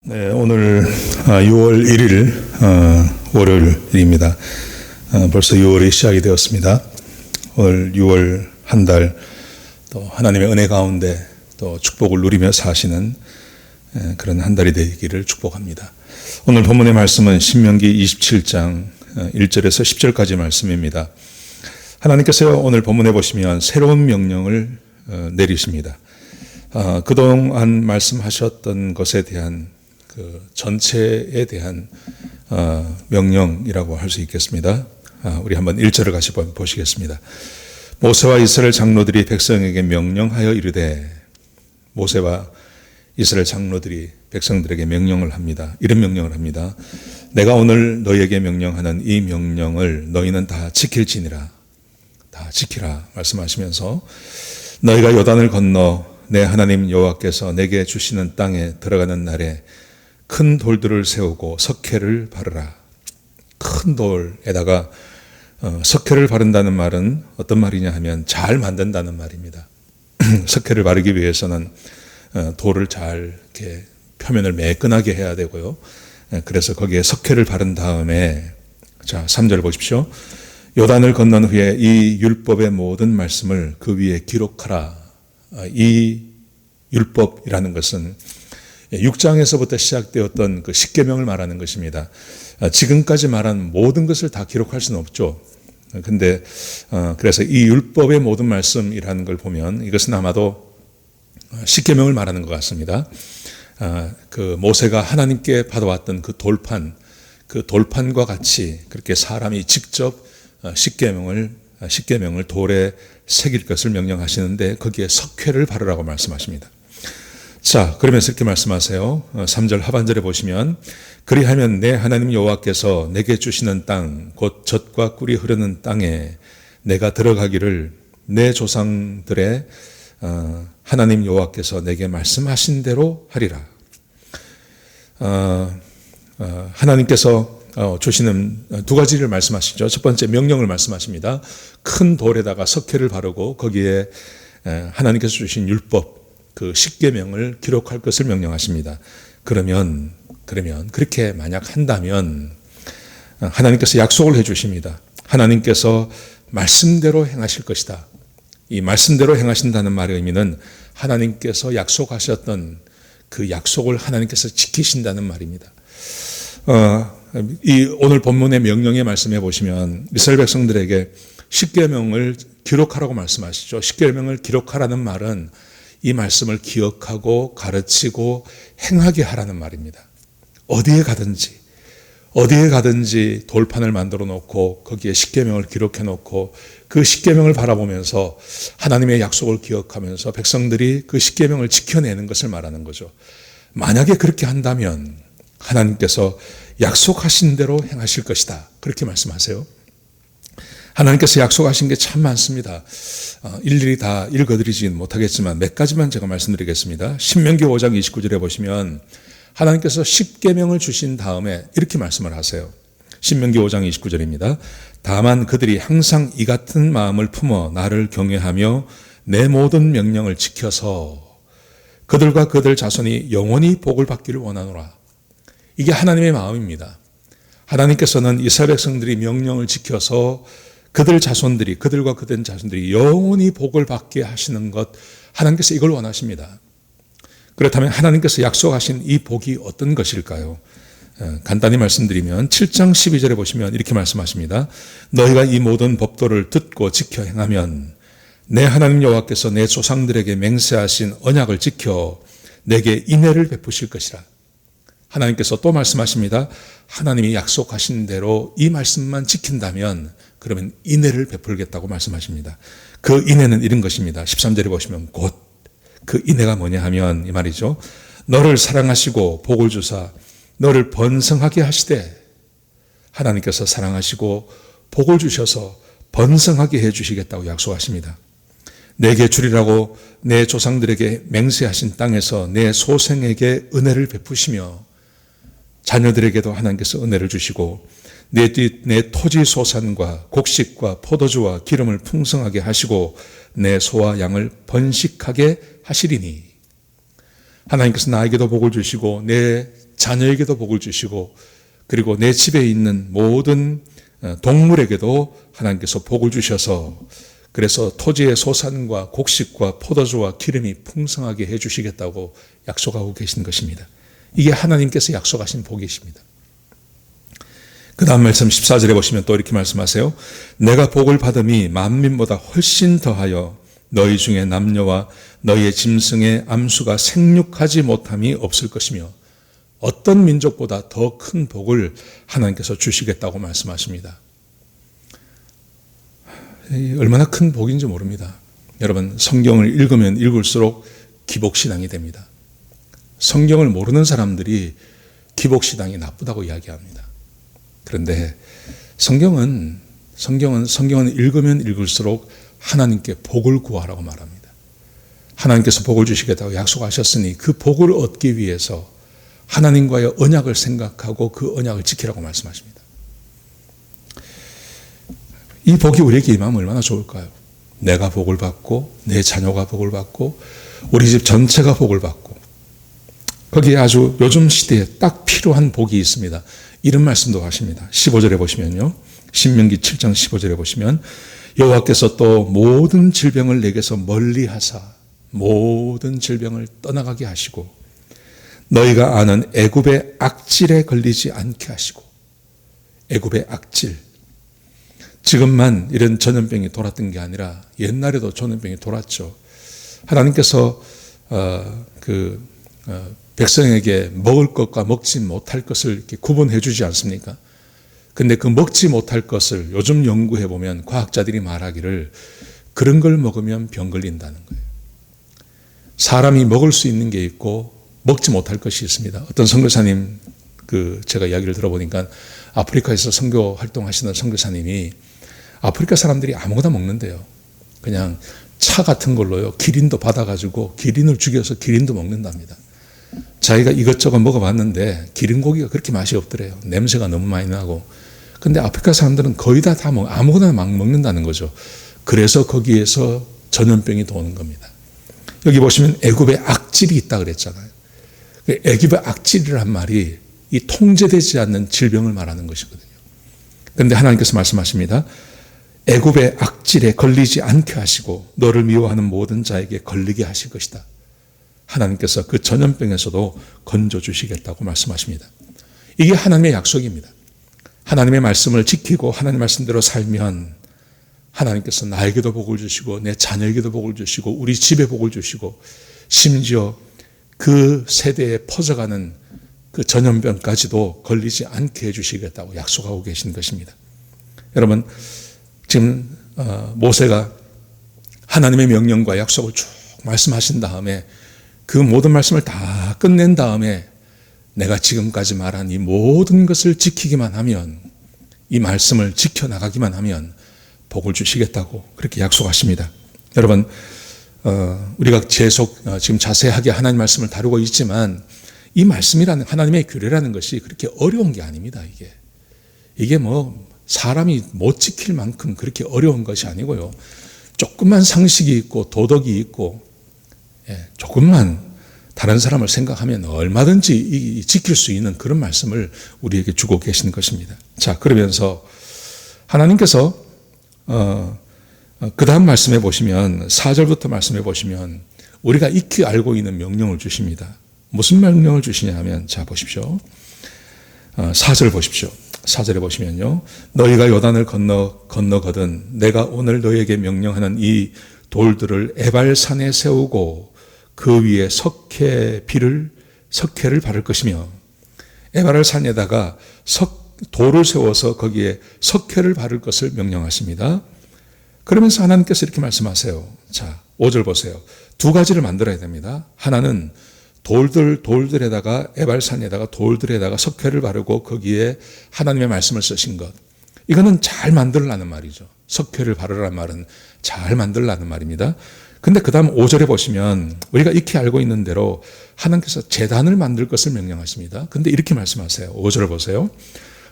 네, 오늘 6월 1일 월요일입니다. 벌써 6월이 시작이 되었습니다. 오늘 6월 한 달 또 하나님의 은혜 가운데 또 축복을 누리며 사시는 그런 한 달이 되기를 축복합니다. 오늘 본문의 말씀은 신명기 27장 1절에서 10절까지 말씀입니다. 하나님께서 오늘 본문에 보시면 새로운 명령을 내리십니다. 그동안 말씀하셨던 것에 대한 그 전체에 대한 명령이라고 할 수 있겠습니다. 우리 한번 1절을 같이 보시겠습니다. 모세와 이스라엘 장로들이 백성에게 명령하여 이르되, 모세와 이스라엘 장로들이 백성들에게 명령을 합니다. 이런 명령을 합니다. 내가 오늘 너희에게 명령하는 이 명령을 너희는 다 지킬지니라. 다 지키라 말씀하시면서, 너희가 요단을 건너 내 하나님 여호와께서 내게 주시는 땅에 들어가는 날에 큰 돌들을 세우고 석회를 바르라. 큰 돌에다가 석회를 바른다는 말은 어떤 말이냐 하면 잘 만든다는 말입니다. 석회를 바르기 위해서는 돌을 잘 이렇게 표면을 매끈하게 해야 되고요. 그래서 거기에 석회를 바른 다음에, 자 3절 보십시오. 요단을 건넌 후에 이 율법의 모든 말씀을 그 위에 기록하라. 이 율법이라는 것은 6장에서부터 시작되었던 그 십계명을 말하는 것입니다. 지금까지 말한 모든 것을 다 기록할 수는 없죠. 근데 그래서 이 율법의 모든 말씀이라는 걸 보면 이것은 아마도 십계명을 말하는 것 같습니다. 그 모세가 하나님께 받아왔던 그 돌판과 같이 그렇게 사람이 직접 십계명을 돌에 새길 것을 명령하시는데 거기에 석회를 바르라고 말씀하십니다. 자, 그러면서 이렇게 말씀하세요. 3절 하반절에 보시면, 그리하면 내 하나님 여호와께서 내게 주시는 땅, 곧 젖과 꿀이 흐르는 땅에 내가 들어가기를 내 조상들의 하나님 여호와께서 내게 말씀하신 대로 하리라. 하나님께서 주시는 두 가지를 말씀하시죠. 첫 번째 명령을 말씀하십니다. 큰 돌에다가 석회를 바르고 거기에 하나님께서 주신 율법, 그 십계명을 기록할 것을 명령하십니다. 그러면 그렇게 만약 한다면 하나님께서 약속을 해 주십니다. 하나님께서 말씀대로 행하실 것이다. 이 말씀대로 행하신다는 말의 의미는 하나님께서 약속하셨던 그 약속을 하나님께서 지키신다는 말입니다. 이 오늘 본문의 명령의 말씀에 보시면 이스라엘 백성들에게 십계명을 기록하라고 말씀하시죠. 십계명을 기록하라는 말은 이 말씀을 기억하고 가르치고 행하게 하라는 말입니다. 어디에 가든지 돌판을 만들어 놓고 거기에 십계명을 기록해 놓고 그 십계명을 바라보면서 하나님의 약속을 기억하면서 백성들이 그 십계명을 지켜내는 것을 말하는 거죠. 만약에 그렇게 한다면 하나님께서 약속하신 대로 행하실 것이다. 그렇게 말씀하세요. 하나님께서 약속하신 게 참 많습니다. 일일이 다 읽어드리지는 못하겠지만 몇 가지만 제가 말씀드리겠습니다. 신명기 5장 29절에 보시면 하나님께서 십계명을 주신 다음에 이렇게 말씀을 하세요. 신명기 5장 29절입니다. 다만 그들이 항상 이 같은 마음을 품어 나를 경외하며 내 모든 명령을 지켜서 그들과 그들 자손이 영원히 복을 받기를 원하노라. 이게 하나님의 마음입니다. 하나님께서는 이스라엘 백성들이 명령을 지켜서 그들과 그들 자손들이 영원히 복을 받게 하시는 것, 하나님께서 이걸 원하십니다. 그렇다면 하나님께서 약속하신 이 복이 어떤 것일까요? 간단히 말씀드리면 7장 12절에 보시면 이렇게 말씀하십니다. 너희가 이 모든 법도를 듣고 지켜 행하면 내 하나님 여호와께서 내 조상들에게 맹세하신 언약을 지켜 내게 인애를 베푸실 것이라. 하나님께서 또 말씀하십니다. 하나님이 약속하신 대로 이 말씀만 지킨다면 그러면 인애를 베풀겠다고 말씀하십니다. 그 인애는 이런 것입니다. 13절에 보시면 곧 그 인애가 뭐냐 하면 이 말이죠. 너를 사랑하시고 복을 주사 너를 번성하게 하시되, 하나님께서 사랑하시고 복을 주셔서 번성하게 해주시겠다고 약속하십니다. 내게 주리라고 내 조상들에게 맹세하신 땅에서 내 소생에게 은혜를 베푸시며 자녀들에게도 하나님께서 은혜를 주시고 내 토지 소산과 곡식과 포도주와 기름을 풍성하게 하시고 내 소와 양을 번식하게 하시리니, 하나님께서 나에게도 복을 주시고 내 자녀에게도 복을 주시고 그리고 내 집에 있는 모든 동물에게도 하나님께서 복을 주셔서 그래서 토지의 소산과 곡식과 포도주와 기름이 풍성하게 해주시겠다고 약속하고 계신 것입니다. 이게 하나님께서 약속하신 복이십니다. 그 다음 말씀 14절에 보시면 또 이렇게 말씀하세요. 내가 복을 받음이 만민보다 훨씬 더하여 너희 중에 남녀와 너희의 짐승의 암수가 생육하지 못함이 없을 것이며 어떤 민족보다 더 큰 복을 하나님께서 주시겠다고 말씀하십니다. 얼마나 큰 복인지 모릅니다. 여러분, 성경을 읽으면 읽을수록 기복신앙이 됩니다. 성경을 모르는 사람들이 기복신앙이 나쁘다고 이야기합니다. 그런데 성경은 읽으면 읽을수록 하나님께 복을 구하라고 말합니다. 하나님께서 복을 주시겠다고 약속하셨으니 그 복을 얻기 위해서 하나님과의 언약을 생각하고 그 언약을 지키라고 말씀하십니다. 이 복이 우리에게 임하면 얼마나 좋을까요? 내가 복을 받고 내 자녀가 복을 받고 우리 집 전체가 복을 받고 거기에 아주 요즘 시대에 딱 필요한 복이 있습니다. 이런 말씀도 하십니다. 15절에 보시면요. 신명기 7장 15절에 보시면 여호와께서 또 모든 질병을 내게서 멀리하사 모든 질병을 떠나가게 하시고 너희가 아는 애굽의 악질에 걸리지 않게 하시고 애굽의 악질 지금만 이런 전염병이 돌았던 게 아니라 옛날에도 전염병이 돌았죠. 하나님께서 백성에게 먹을 것과 먹지 못할 것을 이렇게 구분해 주지 않습니까? 근데 그 먹지 못할 것을 요즘 연구해 보면 과학자들이 말하기를 그런 걸 먹으면 병 걸린다는 거예요. 사람이 먹을 수 있는 게 있고 먹지 못할 것이 있습니다. 어떤 선교사님 제가 이야기를 들어보니까 아프리카에서 선교 활동하시는 선교사님이 아프리카 사람들이 아무거나 먹는데요. 그냥 차 같은 걸로요. 기린도 받아가지고 기린을 죽여서 기린도 먹는답니다. 자기가 이것저것 먹어봤는데 기린 고기가 그렇게 맛이 없더래요. 냄새가 너무 많이 나고. 근데 아프리카 사람들은 거의 다 아무거나 막 먹는다는 거죠. 그래서 거기에서 전염병이 도는 겁니다. 여기 보시면 애굽에 악질이 있다 그랬잖아요. 애굽의 악질이란 말이 이 통제되지 않는 질병을 말하는 것이거든요. 그런데 하나님께서 말씀하십니다. 애굽의 악질에 걸리지 않게 하시고 너를 미워하는 모든 자에게 걸리게 하실 것이다. 하나님께서 그 전염병에서도 건져주시겠다고 말씀하십니다. 이게 하나님의 약속입니다. 하나님의 말씀을 지키고 하나님의 말씀대로 살면 하나님께서 나에게도 복을 주시고 내 자녀에게도 복을 주시고 우리 집에 복을 주시고 심지어 그 세대에 퍼져가는 그 전염병까지도 걸리지 않게 해주시겠다고 약속하고 계신 것입니다. 여러분, 지금 모세가 하나님의 명령과 약속을 쭉 말씀하신 다음에 그 모든 말씀을 다 끝낸 다음에 내가 지금까지 말한 이 모든 것을 지키기만 하면 이 말씀을 지켜나가기만 하면 복을 주시겠다고 그렇게 약속하십니다. 여러분, 우리가 계속 지금 자세하게 하나님 말씀을 다루고 있지만 이 말씀이라는 하나님의 규례라는 것이 그렇게 어려운 게 아닙니다. 이게 사람이 못 지킬 만큼 그렇게 어려운 것이 아니고요. 조금만 상식이 있고 도덕이 있고 조금만 다른 사람을 생각하면 얼마든지 지킬 수 있는 그런 말씀을 우리에게 주고 계시는 것입니다. 자, 그러면서 하나님께서 그 다음 말씀해 보시면 4절부터 말씀해 보시면 우리가 익히 알고 있는 명령을 주십니다. 무슨 명령을 주시냐 하면 자 보십시오. 4절 보십시오. 4절에 보시면요. 너희가 요단을 건너거든 내가 오늘 너희에게 명령하는 이 돌들을 에발산에 세우고 그 위에 석회를 바를 것이며 에발산에다가 돌을 세워서 거기에 석회를 바를 것을 명령하십니다. 그러면서 하나님께서 이렇게 말씀하세요. 자, 5절 보세요. 두 가지를 만들어야 됩니다. 하나는 돌들에다가 에발산에다가 돌들에다가 석회를 바르고 거기에 하나님의 말씀을 쓰신 것. 이거는 잘 만들라는 말이죠. 석회를 바르라는 말은 잘 만들라는 말입니다. 근데 그 다음 5절에 보시면 우리가 익히 알고 있는 대로 하나님께서 제단을 만들 것을 명령하십니다. 근데 이렇게 말씀하세요. 5절을 보세요.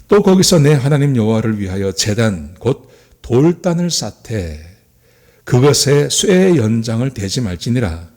또 거기서 내 하나님 여호와를 위하여 제단 곧 돌단을 쌓되 그것에 쇠의 연장을 대지 말지니라.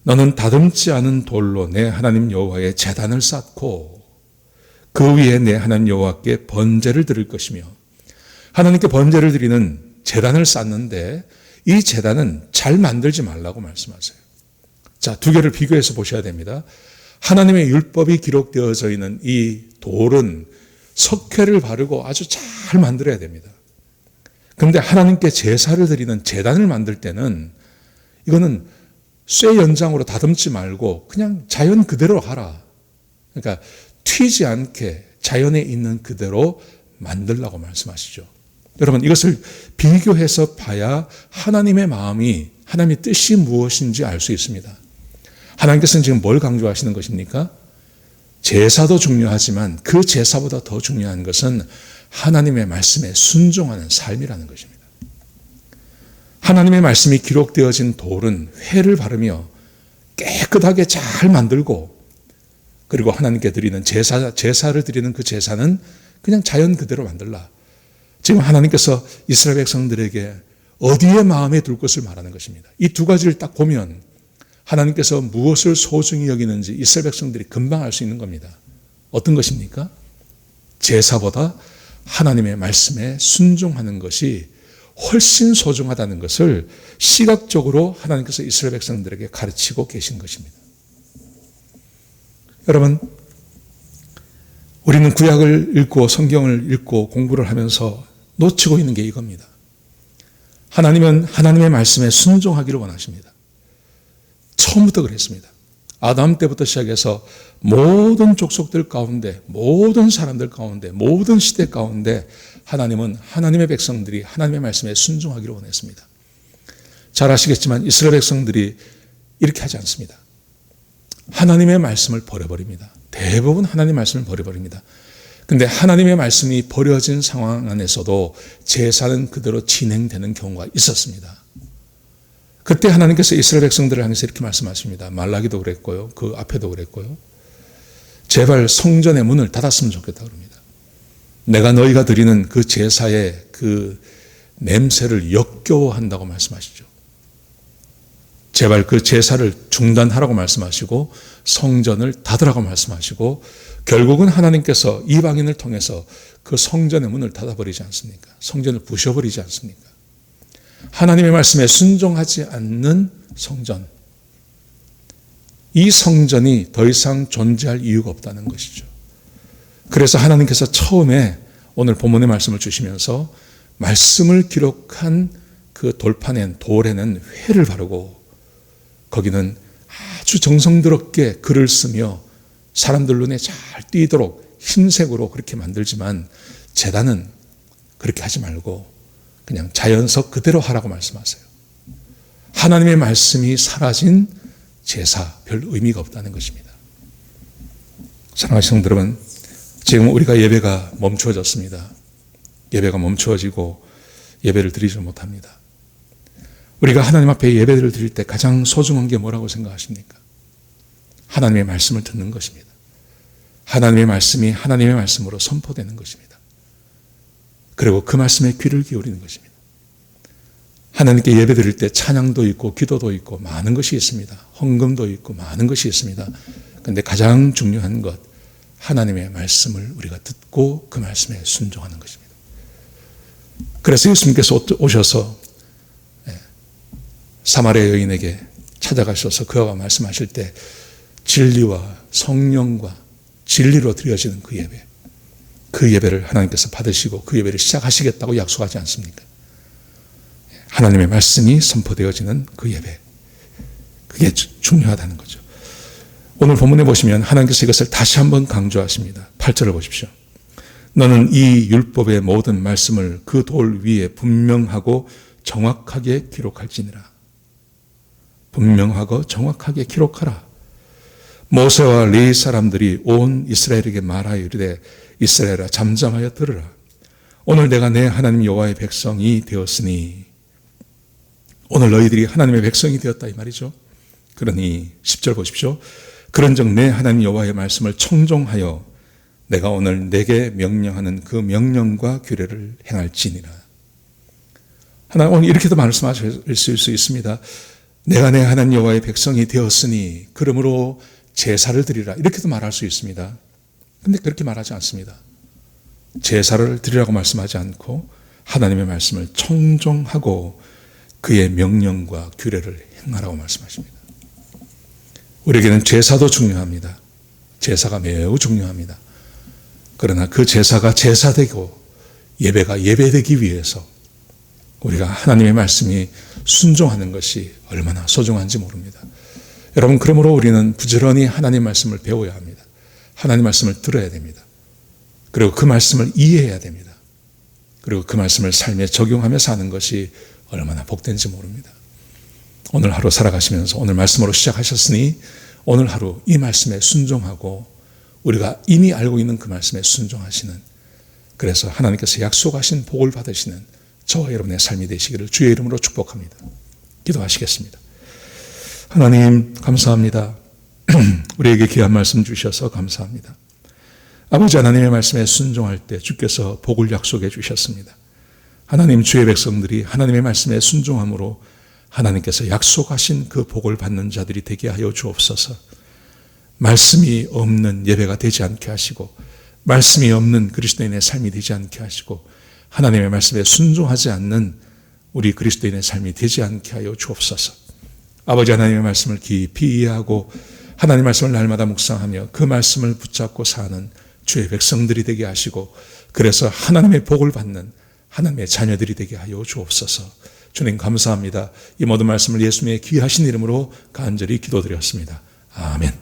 너는 다듬지 않은 돌로 내 하나님 여호와의 제단을 쌓고 그 위에 내 하나님 여호와께 번제를 드릴 것이며, 하나님께 번제를 드리는 제단을 쌓는데 이 제단은 잘 만들지 말라고 말씀하세요. 자, 두 개를 비교해서 보셔야 됩니다. 하나님의 율법이 기록되어져 있는 이 돌은 석회를 바르고 아주 잘 만들어야 됩니다. 그런데 하나님께 제사를 드리는 제단을 만들 때는 이거는 쇠 연장으로 다듬지 말고 그냥 자연 그대로 하라. 그러니까 튀지 않게 자연에 있는 그대로 만들라고 말씀하시죠. 여러분, 이것을 비교해서 봐야 하나님의 마음이, 하나님의 뜻이 무엇인지 알 수 있습니다. 하나님께서는 지금 뭘 강조하시는 것입니까? 제사도 중요하지만 그 제사보다 더 중요한 것은 하나님의 말씀에 순종하는 삶이라는 것입니다. 하나님의 말씀이 기록되어진 돌은 회를 바르며 깨끗하게 잘 만들고, 그리고 하나님께 드리는 제사를 드리는 그 제사는 그냥 자연 그대로 만들라. 지금 하나님께서 이스라엘 백성들에게 어디에 마음에 둘 것을 말하는 것입니다. 이 두 가지를 딱 보면 하나님께서 무엇을 소중히 여기는지 이스라엘 백성들이 금방 알 수 있는 겁니다. 어떤 것입니까? 제사보다 하나님의 말씀에 순종하는 것이 훨씬 소중하다는 것을 시각적으로 하나님께서 이스라엘 백성들에게 가르치고 계신 것입니다. 여러분, 우리는 구약을 읽고 성경을 읽고 공부를 하면서 놓치고 있는 게 이겁니다. 하나님은 하나님의 말씀에 순종하기를 원하십니다. 처음부터 그랬습니다. 아담 때부터 시작해서 모든 족속들 가운데, 모든 사람들 가운데, 모든 시대 가운데 하나님은 하나님의 백성들이 하나님의 말씀에 순종하기를 원했습니다. 잘 아시겠지만 이스라엘 백성들이 이렇게 하지 않습니다. 하나님의 말씀을 버려버립니다. 대부분 하나님의 말씀을 버려버립니다. 근데 하나님의 말씀이 버려진 상황 안에서도 제사는 그대로 진행되는 경우가 있었습니다. 그때 하나님께서 이스라엘 백성들을 향해서 이렇게 말씀하십니다. 말라기도 그랬고요. 그 앞에도 그랬고요. 제발 성전의 문을 닫았으면 좋겠다 그럽니다. 내가 너희가 드리는 그 제사의 그 냄새를 역겨워한다고 말씀하시죠. 제발 그 제사를 중단하라고 말씀하시고 성전을 닫으라고 말씀하시고, 결국은 하나님께서 이방인을 통해서 그 성전의 문을 닫아버리지 않습니까? 성전을 부셔버리지 않습니까? 하나님의 말씀에 순종하지 않는 성전, 이 성전이 더 이상 존재할 이유가 없다는 것이죠. 그래서 하나님께서 처음에 오늘 본문의 말씀을 주시면서 말씀을 기록한 그 돌판엔, 돌에는 회를 바르고 거기는 아주 정성스럽게 글을 쓰며 사람들 눈에 잘 띄도록 흰색으로 그렇게 만들지만 제단은 그렇게 하지 말고 그냥 자연석 그대로 하라고 말씀하세요. 하나님의 말씀이 사라진 제사, 별 의미가 없다는 것입니다. 사랑하는 성도 여러분, 지금 우리가 예배가 멈추어졌습니다. 예배가 멈추어지고 예배를 드리지 못합니다. 우리가 하나님 앞에 예배를 드릴 때 가장 소중한 게 뭐라고 생각하십니까? 하나님의 말씀을 듣는 것입니다. 하나님의 말씀이 하나님의 말씀으로 선포되는 것입니다. 그리고 그 말씀에 귀를 기울이는 것입니다. 하나님께 예배 드릴 때 찬양도 있고 기도도 있고 많은 것이 있습니다. 헌금도 있고 많은 것이 있습니다. 그런데 가장 중요한 것, 하나님의 말씀을 우리가 듣고 그 말씀에 순종하는 것입니다. 그래서 예수님께서 오셔서 사마리아 여인에게 찾아가셔서 그와 말씀하실 때 진리와 성령과 진리로 드려지는 그 예배, 그 예배를 하나님께서 받으시고 그 예배를 시작하시겠다고 약속하지 않습니까? 하나님의 말씀이 선포되어지는 그 예배, 그게 중요하다는 거죠. 오늘 본문에 보시면 하나님께서 이것을 다시 한번 강조하십니다. 8절을 보십시오. 너는 이 율법의 모든 말씀을 그 돌 위에 분명하고 정확하게 기록할지니라. 분명하고 정확하게 기록하라. 모세와 레위 사람들이 온 이스라엘에게 말하여 이르되 이스라엘아 잠잠하여 들으라. 오늘 내가 내 하나님 여호와의 백성이 되었으니, 오늘 너희들이 하나님의 백성이 되었다 이 말이죠. 그러니 10절 보십시오. 그런즉 내 하나님 여호와의 말씀을 청종하여 내가 오늘 내게 명령하는 그 명령과 규례를 행할지니라. 하나님 오늘 이렇게도 말씀하실 수 있습니다. 내가 내 하나님 여호와의 백성이 되었으니 그러므로 제사를 드리라. 이렇게도 말할 수 있습니다. 근데 그렇게 말하지 않습니다. 제사를 드리라고 말씀하지 않고 하나님의 말씀을 청종하고 그의 명령과 규례를 행하라고 말씀하십니다. 우리에게는 제사도 중요합니다. 제사가 매우 중요합니다. 그러나 그 제사가 제사되고 예배가 예배되기 위해서 우리가 하나님의 말씀이 순종하는 것이 얼마나 소중한지 모릅니다. 여러분, 그러므로 우리는 부지런히 하나님 말씀을 배워야 합니다. 하나님 말씀을 들어야 됩니다. 그리고 그 말씀을 이해해야 됩니다. 그리고 그 말씀을 삶에 적용하며 사는 것이 얼마나 복된지 모릅니다. 오늘 하루 살아가시면서 오늘 말씀으로 시작하셨으니 오늘 하루 이 말씀에 순종하고 우리가 이미 알고 있는 그 말씀에 순종하시는, 그래서 하나님께서 약속하신 복을 받으시는 저와 여러분의 삶이 되시기를 주의 이름으로 축복합니다. 기도하시겠습니다. 하나님 감사합니다. 우리에게 귀한 말씀 주셔서 감사합니다. 아버지, 하나님의 말씀에 순종할 때 주께서 복을 약속해 주셨습니다. 하나님, 주의 백성들이 하나님의 말씀에 순종함으로 하나님께서 약속하신 그 복을 받는 자들이 되게 하여 주옵소서. 말씀이 없는 예배가 되지 않게 하시고 말씀이 없는 그리스도인의 삶이 되지 않게 하시고 하나님의 말씀에 순종하지 않는 우리 그리스도인의 삶이 되지 않게 하여 주옵소서. 아버지, 하나님의 말씀을 깊이 이해하고 하나님의 말씀을 날마다 묵상하며 그 말씀을 붙잡고 사는 주의 백성들이 되게 하시고, 그래서 하나님의 복을 받는 하나님의 자녀들이 되게 하여 주옵소서. 주님 감사합니다. 이 모든 말씀을 예수님의 귀하신 이름으로 간절히 기도드렸습니다. 아멘.